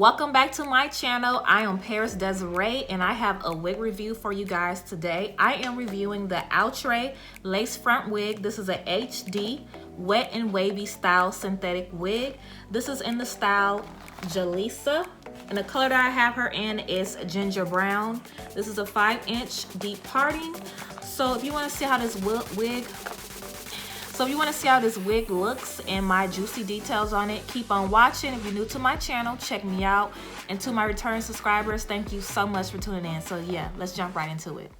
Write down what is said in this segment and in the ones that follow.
Welcome back to my channel. I am Desarae and I have a wig review for you guys today. I am reviewing the Outre lace front wig. This is a HD wet and wavy style synthetic wig. This is in the style Julisa, and the color that I have her in is ginger brown. This is a 5-inch deep parting. So if you want to see how this wig looks and my juicy details on it, keep on watching. If you're new to my channel, check me out. And to my return subscribers, thank you so much for tuning in. So yeah, let's jump right into it.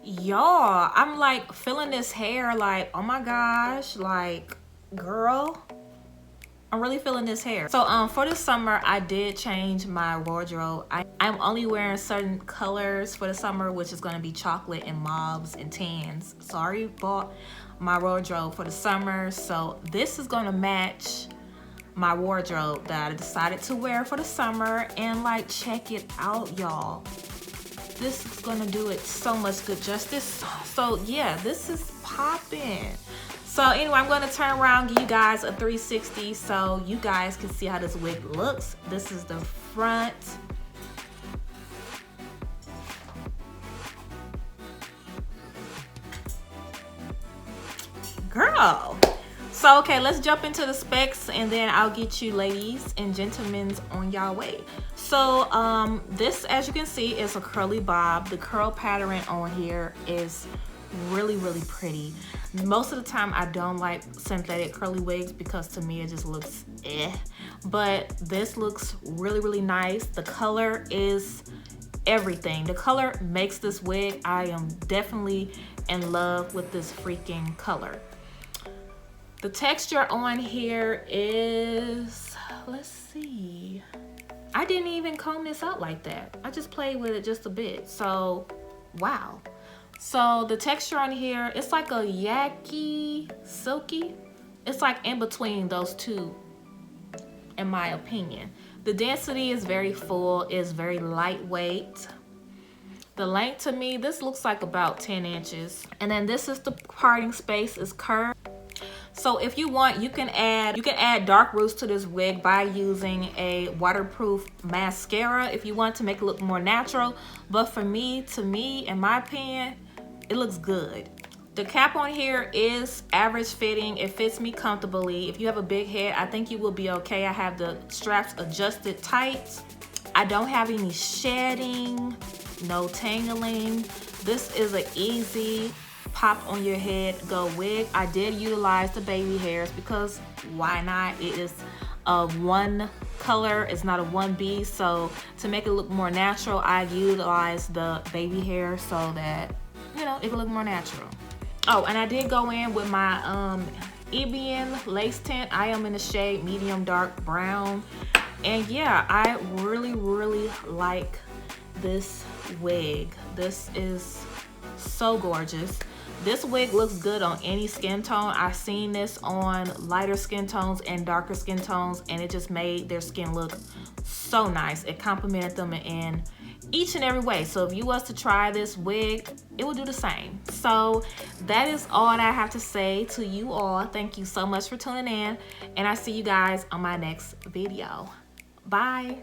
Y'all, I'm like feeling this hair, like, oh my gosh, like, girl, I'm really feeling this hair. So for this summer, I did change my wardrobe. I'm only wearing certain colors for the summer, which is going to be chocolate and mauves and tans. So I already bought my wardrobe for the summer, so this is going to match my wardrobe that I decided to wear for the summer. And like, check it out, y'all. This is gonna do it so much good justice. So yeah, this is popping. So anyway, I'm gonna turn around, give you guys a 360 so you guys can see how this wig looks. This is the front. Girl. So okay, let's jump into the specs and then I'll get you ladies and gentlemen on y'all way. So this, as you can see, is a curly bob. The curl pattern on here is really pretty. Most of the time I don't like synthetic curly wigs because to me it just looks but this looks really nice. The color is everything. The color makes this wig. I am definitely in love with this freaking color. The texture on here is, let's see, I didn't even comb this out like that. I just played with it just a bit. So wow. So the texture on here, it's like a yucky silky. It's like in between those two, in my opinion. The density is very full, is very lightweight. The length, to me, this looks like about 10 inches. And then this is the parting space, is curved. So if you want, you can add dark roots to this wig by using a waterproof mascara if you want to make it look more natural. But for me, in my opinion, it looks good. The cap on here is average fitting. It fits me comfortably. If you have a big head, I think you will be okay. I have the straps adjusted tight. I don't have any shedding, no tangling. This is an easy pop on your head go wig. I did utilize the baby hairs because why not? It is a one color, it's not a 1B, so to make it look more natural, I utilized the baby hair so that, you know, it can look more natural. Oh, and I did go in with my Ebian lace tint. I am in the shade medium dark brown, and yeah, I really like this wig. This is so gorgeous. This wig looks good on any skin tone. I've seen this on lighter skin tones and darker skin tones, and it just made their skin look so nice. It complimented them in each and every way. So if you was to try this wig, it will do the same. So that is all that I have to say to you all. Thank you so much for tuning in, and I see you guys on my next video. Bye.